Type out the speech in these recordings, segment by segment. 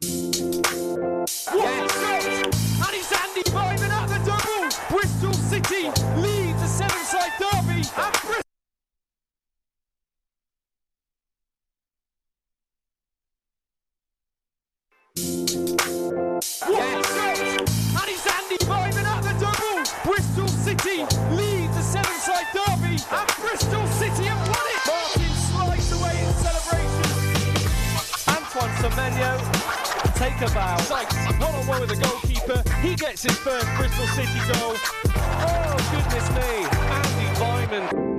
Yes! And it's Andy Byman at the double! Bristol City leads a seven-side derby at Bristol. Yes! And it's Andy Byman at the double! Bristol City leads a seven-side derby at Bristol City and won it! Martin slides away in celebration. Antoine Semenyo take a bow. Sykes one-on-one with the goalkeeper. He gets his first Bristol City goal. Oh, goodness me. Andy Byman.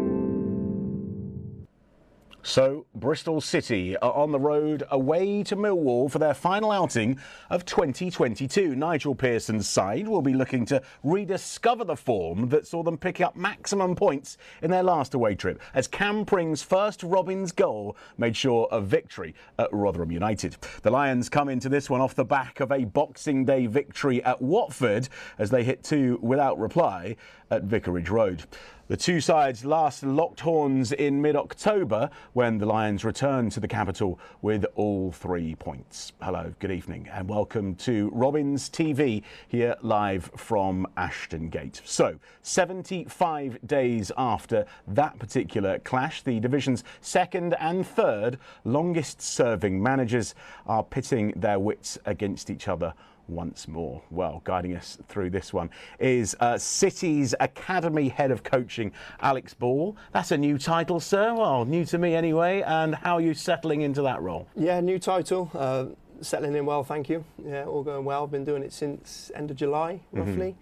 So, Bristol City are on the road away to Millwall for their final outing of 2022. Nigel Pearson's side will be looking to rediscover the form that saw them pick up maximum points in their last away trip, as Cam Pring's first Robins goal made sure of victory at Rotherham United. The Lions come into this one off the back of a Boxing Day victory at Watford as they hit 2 without reply at Vicarage Road. The two sides last locked horns in mid-October when the Lions returned to the capital with all 3 points. Hello, good evening and welcome to Robins TV here live from Ashton Gate. So, 75 days after that particular clash, the division's second and third longest serving managers are pitting their wits against each other once more. Well, guiding us through this one is City's Academy Head of Coaching, Alex Ball. That's a new title, sir. Well, new to me anyway. And how are you settling into that role? Yeah, new title. Settling in well, thank you. Yeah, all going well. I've been doing it since end of July, roughly.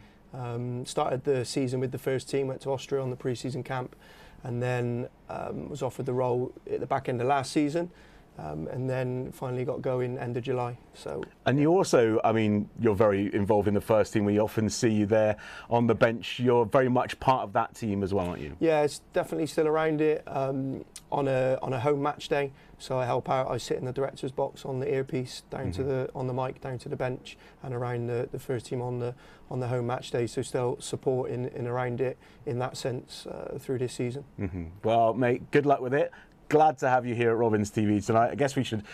Started the season with the first team, went to Austria on the pre-season camp, and then was offered the role at the back end of last season. And then finally got going end of July. So. And you also, I mean, you're very involved in the first team. We often see you there on the bench. You're very much part of that team as well, aren't you? Yeah, it's definitely still around it on a home match day. So I help out. I sit in the director's box on the earpiece, down to on the mic, down to the bench, and around the first team on the home match day. So still support in around it in that sense through this season. Well, mate, good luck with it. Glad to have you here at Robins TV tonight. I guess we should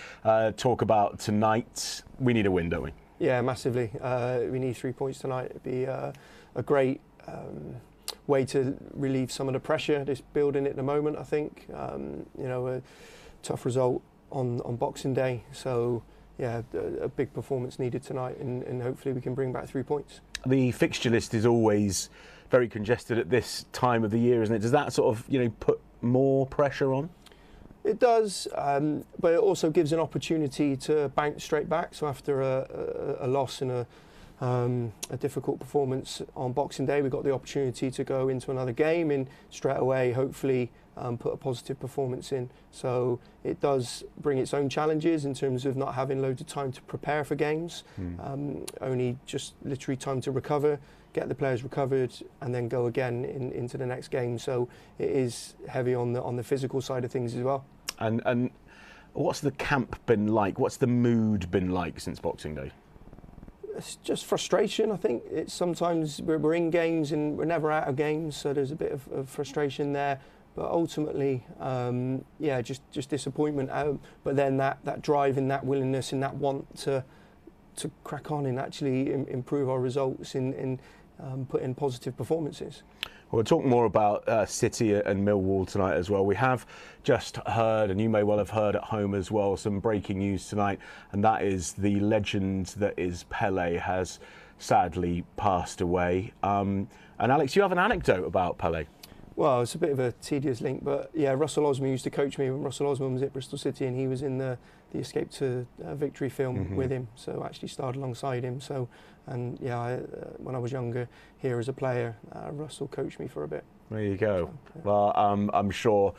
talk about tonight. We need a win, don't we? Yeah, massively. We need 3 points tonight. It'd be a great way to relieve some of the pressure that's building at the moment, I think. You know, a tough result on Boxing Day. So, yeah, a big performance needed tonight, and hopefully we can bring back 3 points. The fixture list is always very congested at this time of the year, isn't it? Does that sort of, you know, put more pressure on? It does, but it also gives an opportunity to bounce straight back. So after a loss and a difficult performance on Boxing Day, we got the opportunity to go into another game and straight away, hopefully, put a positive performance in. So it does bring its own challenges in terms of not having loads of time to prepare for games, only just literally time to recover, get the players recovered, and then go again into the next game. So it is heavy on the physical side of things as well. And what's the camp been like? What's the mood been like since Boxing Day? It's just frustration. I think it's sometimes we're in games and we're never out of games, so there's a bit of frustration there. But ultimately, yeah, just disappointment. But then that drive and that willingness and that want to crack on and actually improve our results and put in positive performances. We'll talk more about City and Millwall tonight as well. We have just heard, and you may well have heard at home as well, some breaking news tonight, and that is the legend that is Pele has sadly passed away. And Alex, you have an anecdote about Pele. Well, it's a bit of a tedious link, but yeah, Russell Osman used to coach me when Russell Osman was at Bristol City, and he was in the Escape to Victory film with him, so I actually starred alongside him. So, and yeah, when I was younger here as a player, Russell coached me for a bit. There you go. So, yeah. Well, I'm sure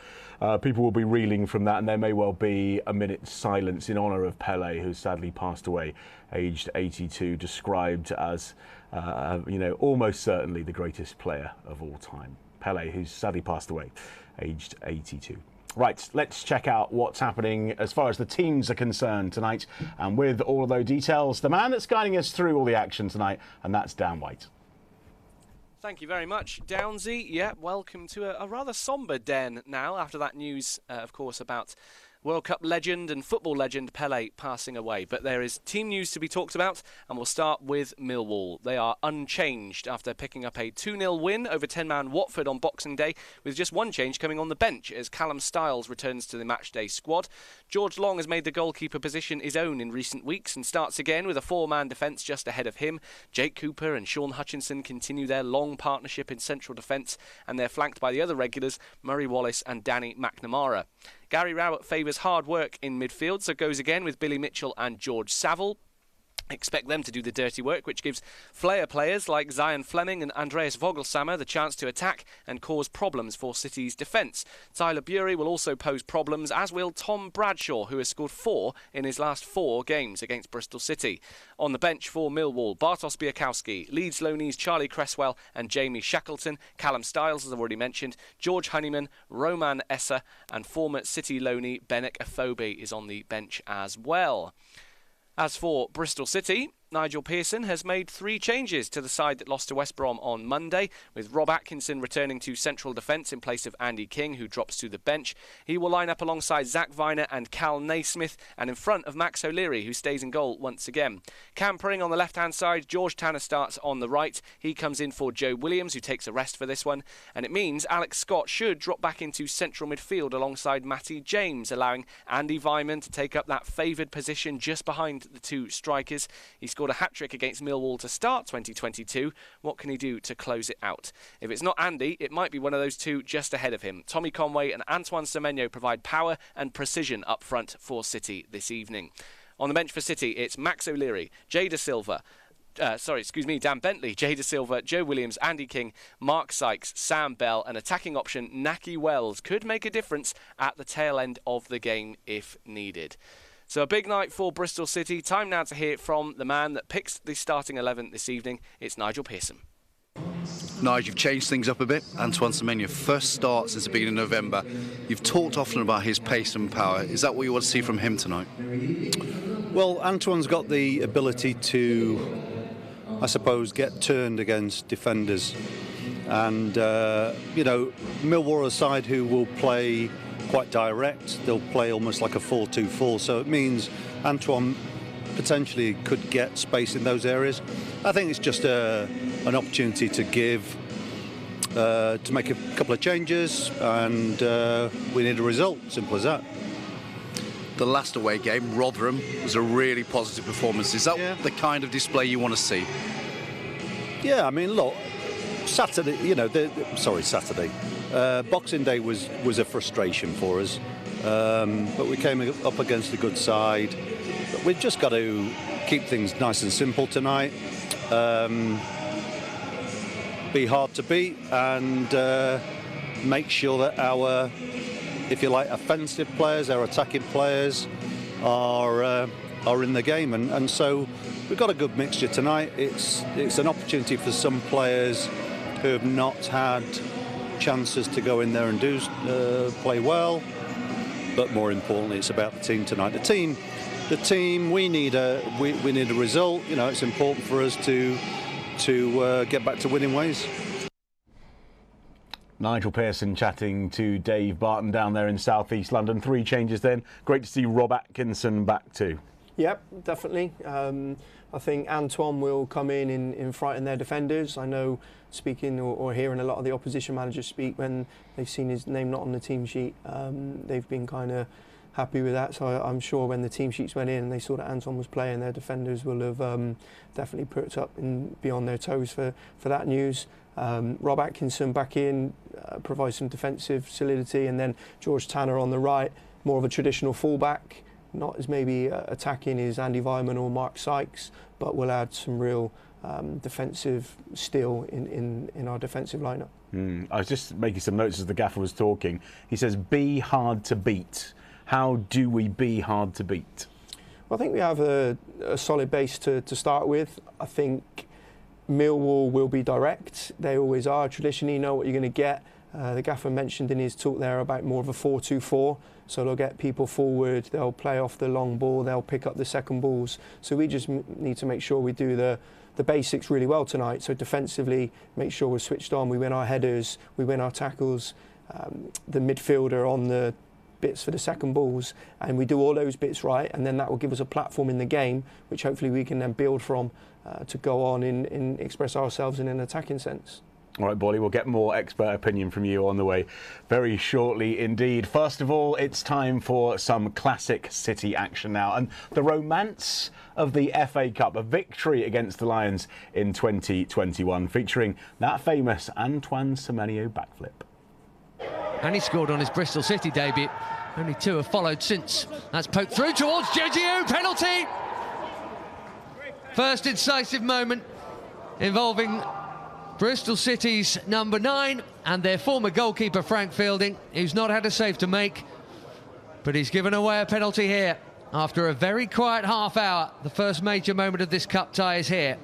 people will be reeling from that, and there may well be a minute's silence in honour of Pele, who sadly passed away, aged 82, described as, you know, almost certainly the greatest player of all time. Pele, who's sadly passed away, aged 82. Right, let's check out what's happening as far as the teams are concerned tonight. And with all of those details, the man that's guiding us through all the action tonight, and that's Dan White. Thank you very much, Downsy. Yeah, welcome to a rather sombre den now after that news, of course, about World Cup legend and football legend Pele passing away. But there is team news to be talked about, and we'll start with Millwall. They are unchanged after picking up a 2-0 win over 10-man Watford on Boxing Day, with just one change coming on the bench as Callum Styles returns to the matchday squad. George Long has made the goalkeeper position his own in recent weeks and starts again with a 4-man defence just ahead of him. Jake Cooper and Sean Hutchinson continue their long partnership in central defence, and they're flanked by the other regulars, Murray Wallace and Danny McNamara. Gary Rowett favours hard work in midfield, so goes again with Billy Mitchell and George Saville. Expect them to do the dirty work, which gives flair players like Zion Fleming and Andreas Vogelsammer the chance to attack and cause problems for City's defence. Tyler Bury will also pose problems, as will Tom Bradshaw, who has scored 4 in his last 4 games against Bristol City. On the bench for Millwall, Bartosz Białkowski, Leeds loanees Charlie Cresswell and Jamie Shackleton, Callum Styles, as I've already mentioned, George Honeyman, Roman Essa, and former City loanee Benik Afobe is on the bench as well. As for Bristol City, Nigel Pearson has made 3 changes to the side that lost to West Brom on Monday, with Rob Atkinson returning to central defence in place of Andy King, who drops to the bench. He will line up alongside Zach Viner and Cal Naismith, and in front of Max O'Leary, who stays in goal once again. Campering on the left-hand side, George Tanner starts on the right. He comes in for Joe Williams, who takes a rest for this one, and it means Alex Scott should drop back into central midfield alongside Matty James, allowing Andy Vyman to take up that favoured position just behind the 2 strikers. He scored a hat-trick against Millwall to start 2022. What can he do to close it out? If it's not Andy, it might be one of those 2 just ahead of him. Tommy Conway and Antoine Semenyo provide power and precision up front for City this evening. On the bench for City, it's Max O'Leary, Dan Bentley, Jay Da Silva, Joe Williams, Andy King, Mark Sykes, Sam Bell, and attacking option Naki Wells could make a difference at the tail end of the game if needed. So a big night for Bristol City. Time now to hear from the man that picks the starting 11 this evening. It's Nigel Pearson. Nigel, you've changed things up a bit. Antoine Semenyo, first start since the beginning of November. You've talked often about his pace and power. Is that what you want to see from him tonight? Well, Antoine's got the ability to, I suppose, get turned against defenders. And, Millwall are a side who will play quite direct. They'll play almost like a 4-2-4, so it means Antoine potentially could get space in those areas. I think it's just an opportunity to make a couple of changes, and we need a result, simple as that. The last away game, Rotherham, was a really positive performance. Is that the kind of display you want to see? Yeah, I mean, look, Saturday. Boxing Day was a frustration for us, but we came up against a good side. But we've just got to keep things nice and simple tonight, be hard to beat, and make sure that our, if you like, offensive players, our attacking players are in the game, and so we've got a good mixture tonight. It's an opportunity for some players who have not had chances to go in there and play well, but more importantly, it's about the team tonight. The team. We need a result. It's important for us to get back to winning ways. Nigel Pearson chatting to Dave Barton down there in South East London. 3 changes then. Great to see Rob Atkinson back too. Yep, definitely. I think Antoine will come in frighten their defenders. I know, speaking or hearing a lot of the opposition managers speak when they've seen his name not on the team sheet, they've been kind of happy with that. So I'm sure when the team sheets went in and they saw that Antoine was playing, their defenders will have definitely perked up and be on their toes for that news. Rob Atkinson back in provides some defensive solidity, and then George Tanner on the right, more of a traditional fullback, not as maybe attacking as Andy Vyman or Mark Sykes, but will add some real defensive steel in our defensive lineup. I was just making some notes as the gaffer was talking. He says, be hard to beat. How do we be hard to beat? Well, I think we have a solid base to start with. I think Millwall will be direct. They always are. Traditionally, you know what you're going to get. The gaffer mentioned in his talk there about more of a 4-2-4. So they'll get people forward, they'll play off the long ball, they'll pick up the second balls. So we just need to make sure we do the basics really well tonight. So defensively, make sure we're switched on. We win our headers, we win our tackles. The midfielder on the bits for the second balls, and we do all those bits right, and then that will give us a platform in the game which hopefully we can then build from to go on in express ourselves in an attacking sense. All right, Borley, we'll get more expert opinion from you on the way very shortly indeed. First of all, it's time for some classic City action now, and the romance of the FA Cup, a victory against the Lions in 2021, featuring that famous Antoine Semenyo backflip. And he scored on his Bristol City debut. Only 2 have followed since. That's poked through towards Jejiu, penalty! First incisive moment involving Bristol City's number 9 and their former goalkeeper Frank Fielding, who's not had a save to make, but he's given away a penalty here after a very quiet half hour. The first major moment of this cup tie is here.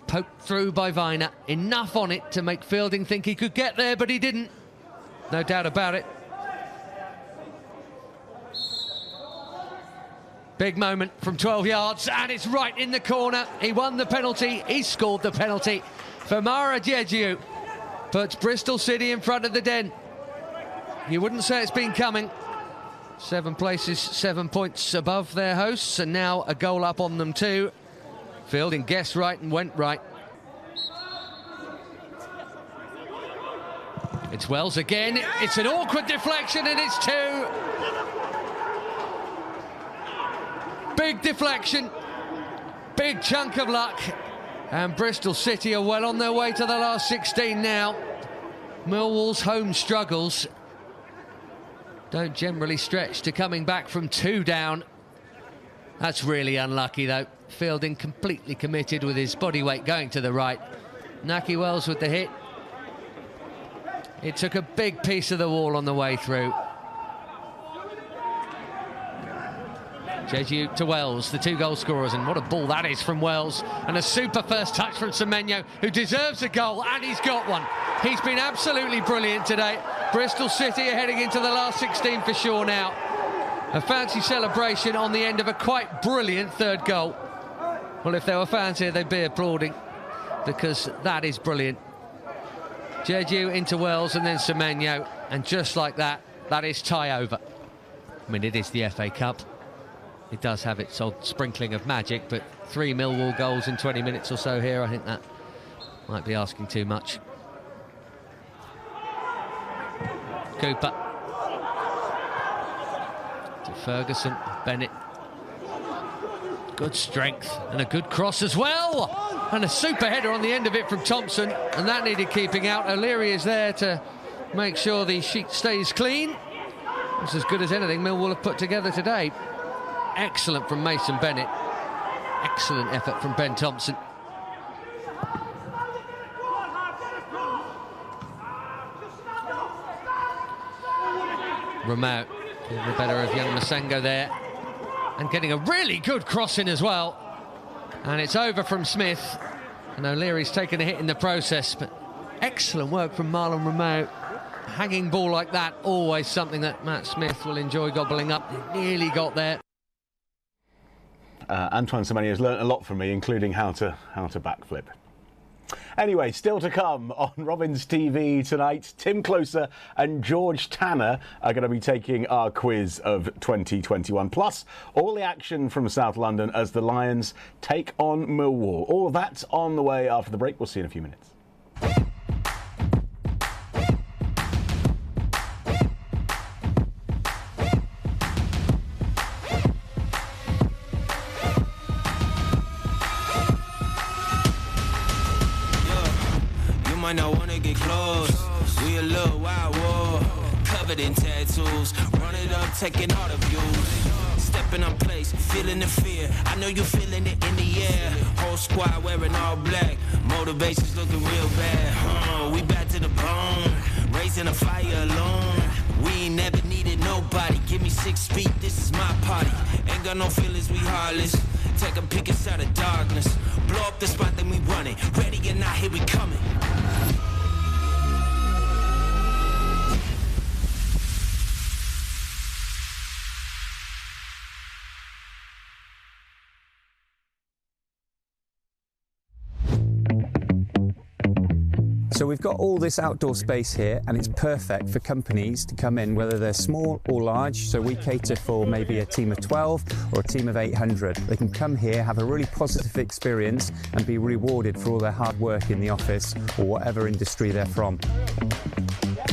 Poked through by Viner, enough on it to make Fielding think he could get there, but he didn't. No doubt about it. Big moment from 12 yards, and it's right in the corner. He won the penalty, he scored the penalty. Famara Jejiu puts Bristol City in front of the Den. You wouldn't say it's been coming. 7 places, 7 points above their hosts, and now a goal up on them too. Fielding guessed right and went right. It's Wells again. It's an awkward deflection, and it's 2. Big deflection, big chunk of luck, and Bristol City are well on their way to the last 16 now. Millwall's home struggles don't generally stretch to coming back from 2 down. That's really unlucky though. Fielding completely committed with his body weight going to the right. Naki Wells with the hit. It took a big piece of the wall on the way through. Jejiu to Wells, the 2 goal scorers, and what a ball that is from Wells. And a super first touch from Semenyo, who deserves a goal, and he's got one. He's been absolutely brilliant today. Bristol City are heading into the last 16 for sure now. A fancy celebration on the end of a quite brilliant 3rd goal. Well, if there were fans here, they'd be applauding, because that is brilliant. Jejiu into Wells and then Semenyo, and just like that, that is tie over. I mean, it is the FA Cup. It does have its odd sprinkling of magic, but 3 Millwall goals in 20 minutes or so here, I think that might be asking too much. Cooper. To Ferguson, Bennett. Good strength, and a good cross as well! And a super header on the end of it from Thompson, and that needed keeping out. O'Leary is there to make sure the sheet stays clean. It's as good as anything Millwall have put together today. Excellent from Mason Bennett. Excellent effort from Ben Thompson. Romao getting the better of young Masengo there, and getting a really good cross in as well. And it's over from Smith, and O'Leary's taken a hit in the process, but excellent work from Marlon Romao. Hanging ball like that, always something that Matt Smith will enjoy gobbling up. He nearly got there. Antoine Semenyo has learnt a lot from me, including how to backflip. Anyway, still to come on Robins TV tonight, Tim Closer and George Tanner are going to be taking our quiz of 2021. Plus, all the action from South London as the Lions take on Millwall. All of that's on the way after the break. We'll see you in a few minutes. Might not wanna get close. We a little wild war, covered in tattoos. Run it up, taking all the views. Stepping on place, feeling the fear. I know you feeling it in the air. Whole squad wearing all black. Motivation's looking real bad. We back to the bone, raising a fire alone. We ain't never needed nobody. Give me 6 feet, this is my party. Ain't got no feelings, we heartless. Take a peek inside the darkness. Blow up the spot, then we run it. Ready or not, here we coming. So we've got all this outdoor space here, and it's perfect for companies to come in, whether they're small or large. So we cater for maybe a team of 12 or a team of 800. They can come here, have a really positive experience and be rewarded for all their hard work in the office or whatever industry they're from.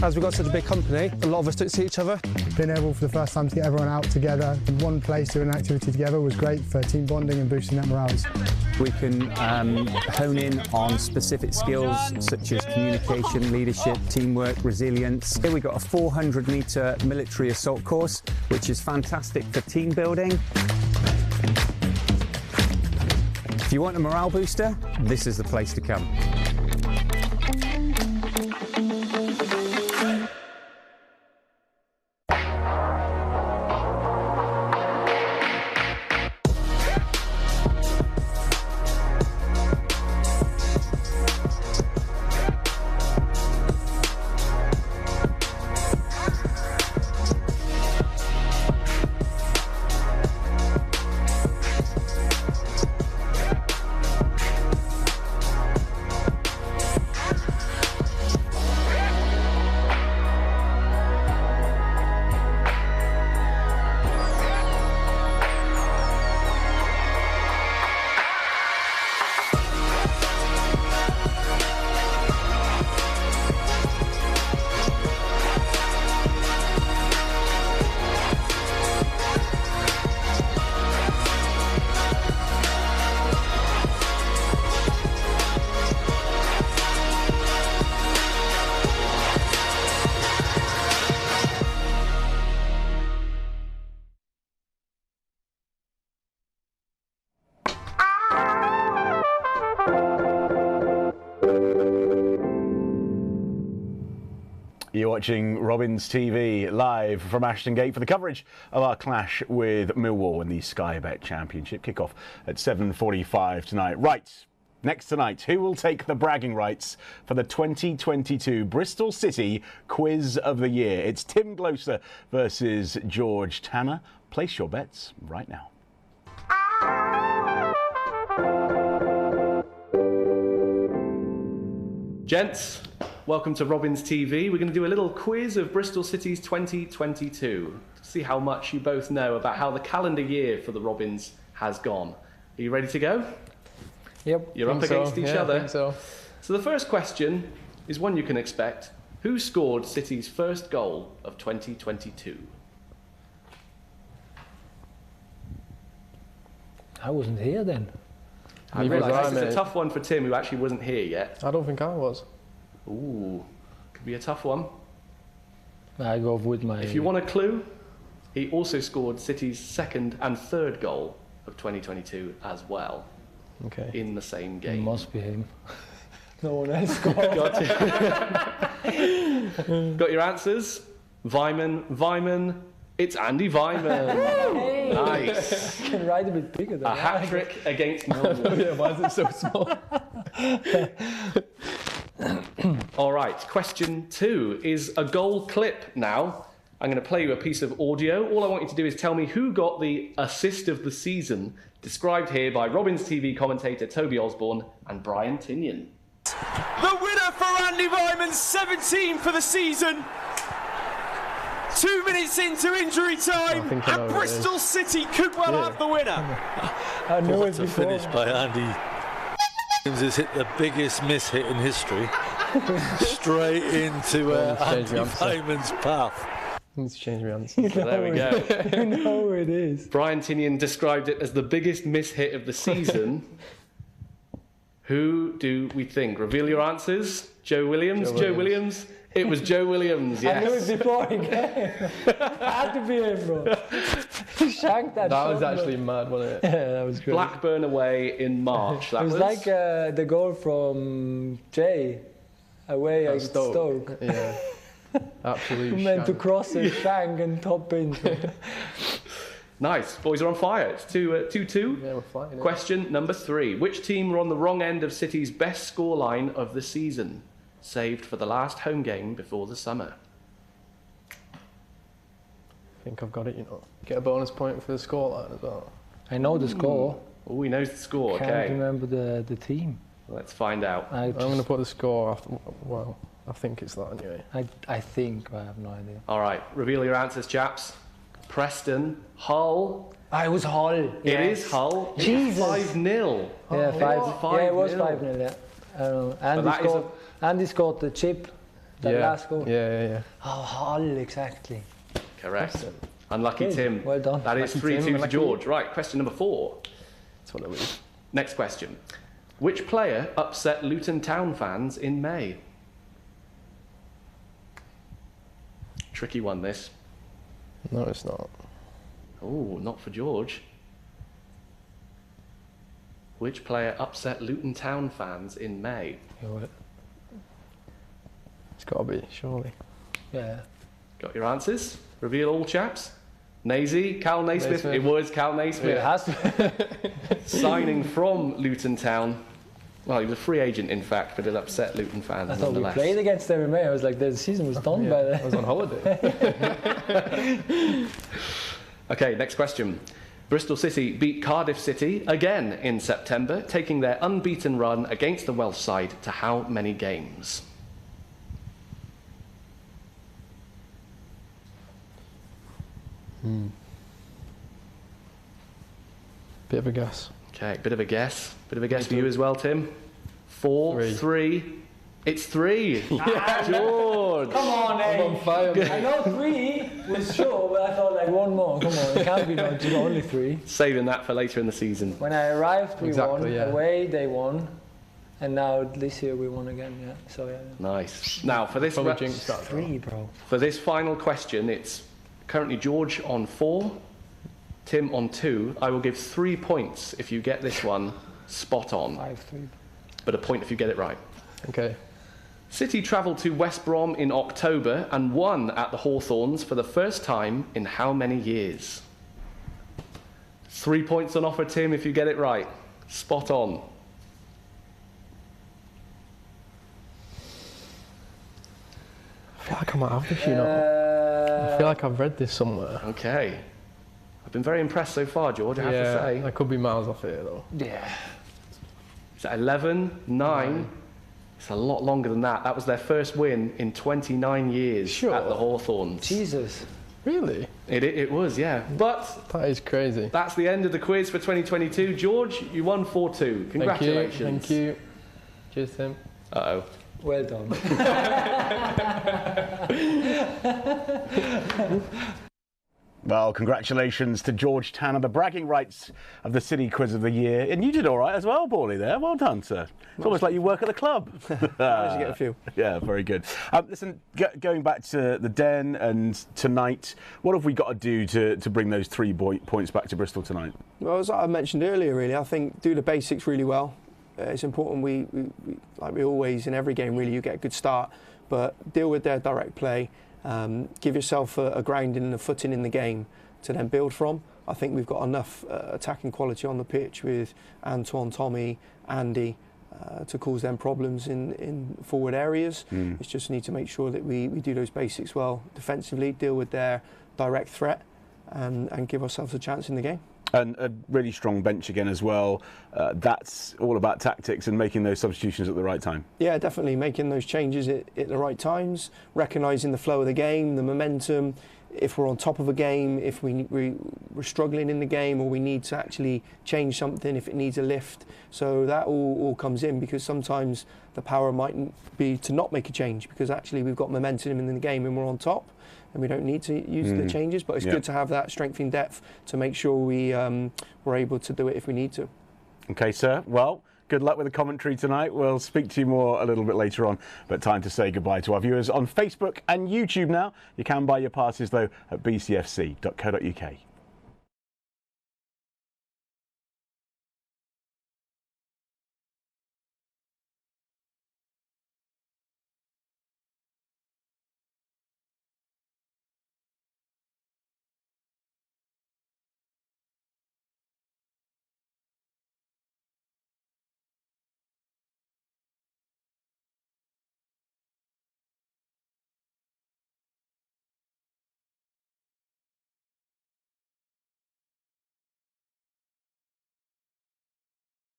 As we've got such a big company, a lot of us don't see each other. Being able for the first time to get everyone out together in one place doing an activity together was great for team bonding and boosting that morale. We can hone in on specific skills such as communication, leadership, teamwork, resilience. Here we've got a 400-metre military assault course, which is fantastic for team building. If you want a morale booster, this is the place to come. You're watching Robins TV live from Ashton Gate for the coverage of our clash with Millwall in the Sky Bet Championship. Kickoff at 7:45 tonight. Right, next tonight, who will take the bragging rights for the 2022 Bristol City Quiz of the Year? It's Tim Gloster versus George Tanner. Place your bets right now. Gents, welcome to Robins TV. We're going to do a little quiz of Bristol City's 2022 to see how much you both know about how the calendar year for the Robins has gone. Are you ready to go? Yep. You're up against each other. I think so. So the first question is one you can expect. Who scored City's first goal of 2022? I wasn't here then. I realise this is a tough one for Tim, who actually wasn't here yet. I don't think I was. Ooh, could be a tough one. I go with my... If you want a clue, he also scored City's second and third goal of 2022 as well. Okay. In the same It game. must be him. No one else scored. Got your answers? Vyman. It's Andy Vyman. Hey. Nice. You can write a bit bigger than A hat-trick against Millwall. Yeah, why is it so small? All right, question 2 is a goal clip now. I'm going to play you a piece of audio. All I want you to do is tell me who got the assist of the season, described here by Robins TV commentator Toby Osborne and Brian Tinian. The winner for Andy Vyman, 17 for the season. 2 minutes into injury time, and Bristol City could well have the winner. I knew it before. Finish by Andy. Has hit the biggest miss hit in history. Straight into Andy Vyman's path. I need to change my answer. So there we go. You know it is. Brian Tinian described it as the biggest miss hit of the season. Who do we think? Reveal your answers. Joe Williams. Joe Williams. It was Joe Williams, yes. I knew it before he came. Had to be him, bro. He shanked that shot, was actually mad, wasn't it? Yeah, that was great. Blackburn away in March. It was like the goal from Jay away at Stoke. Yeah, absolutely. He meant to cross it, shank and top in. Nice. Boys are on fire. It's 2-2. Yeah, we're flying. Question number 3. Which team were on the wrong end of City's best scoreline of the season? Saved for the last home game before the summer. I think I've got it, you know. Get a bonus point for the scoreline as well. I know the score. Oh, he knows the score, Can't okay. remember the team. Let's find out. I'm going to put the score after, well, I think it's that anyway. I think, I have no idea. All right, reveal your answers, chaps. Preston, Hull. It was Hull. It is Hull. Jesus. 5-0. Yeah, 5-0. Yeah, it was 5-0, yeah. I don't know. Andy scored the chip, the last goal. Yeah. Oh, Hull, exactly. Correct. Unlucky Tim. Well done. That is 3-2 to George. Right, question number 4. That's what I mean. Next question. Which player upset Luton Town fans in May? Tricky one, this. No, it's not. Oh, not for George. Which player upset Luton Town fans in May? It's got to be, surely. Yeah. Got your answers? Reveal all, chaps. Cal Naismith. It was Cal Naismith. It has to. Signing from Luton Town. Well, he was a free agent, in fact, but it upset Luton fans. I thought we nonetheless. played against them in May. I was like, the season was done by then. I was on holiday. Okay, next question. Bristol City beat Cardiff City again in September, taking their unbeaten run against the Welsh side to how many games? Bit of a guess. Okay, bit of a guess. Bit of a guess for you as well, Tim. 4, 3. It's 3. Yeah. George. Come on, I'm on fire. I know 3 was sure, but I thought like one more. Come on, it can't be not only 3. Saving that for later in the season. When I arrived, we won. Yeah. Away, they won. And now this year we won again, yeah. So yeah. Nice. Now for this 3, bro. For this final question, it's currently George on 4, Tim on 2. I will give 3 points if you get this one spot on. 5-3. But a point if you get it right. Okay. City travelled to West Brom in October and won at the Hawthorns for the first time in how many years? 3 points on offer, Tim, if you get it right. Spot on. I feel like I might have this, you know. I feel like I've read this somewhere. Okay. I've been very impressed so far, George, I have to say. I could be miles off here, though. Yeah. Is that 11? 9? It's a lot longer than that. That was their first win in 29 years at the Hawthorns. Jesus. Really? It was, yeah. But that is crazy. That's the end of the quiz for 2022. George, you won 4-2. Congratulations. Thank you. Cheers, Tim. Uh-oh. Well done. Well, congratulations to George Tanner, the bragging rights of the City Quiz of the Year. And you did all right as well, Paulie, there. Well done, sir. It's almost like you work at the club. Managed to get a few. Yeah, very good. Listen, going back to the Den and tonight, what have we got to do to bring those 3 points back to Bristol tonight? Well, as I mentioned earlier, really, I think do the basics really well. It's important we like we always in every game, really, you get a good start, but deal with their direct play. Give yourself a grounding and a footing in the game to then build from. I think we've got enough attacking quality on the pitch with Antoine, Tommy, Andy to cause them problems in forward areas. It's just need to make sure that we do those basics well defensively, deal with their direct threat and give ourselves a chance in the game. And a really strong bench again as well. That's all about tactics and making those substitutions at the right time. Yeah, definitely making those changes at the right times, recognising the flow of the game, the momentum. If we're on top of a game, if we're struggling in the game, or we need to actually change something, if it needs a lift. So that all comes in, because sometimes the power might be to not make a change, because actually we've got momentum in the game and we're on top. And we don't need to use the changes, but it's good to have that strength in depth to make sure we're able to do it if we need to. Okay, sir. Well, good luck with the commentary tonight. We'll speak to you more a little bit later on, but time to say goodbye to our viewers on Facebook and YouTube now. You can buy your passes, though, at bcfc.co.uk.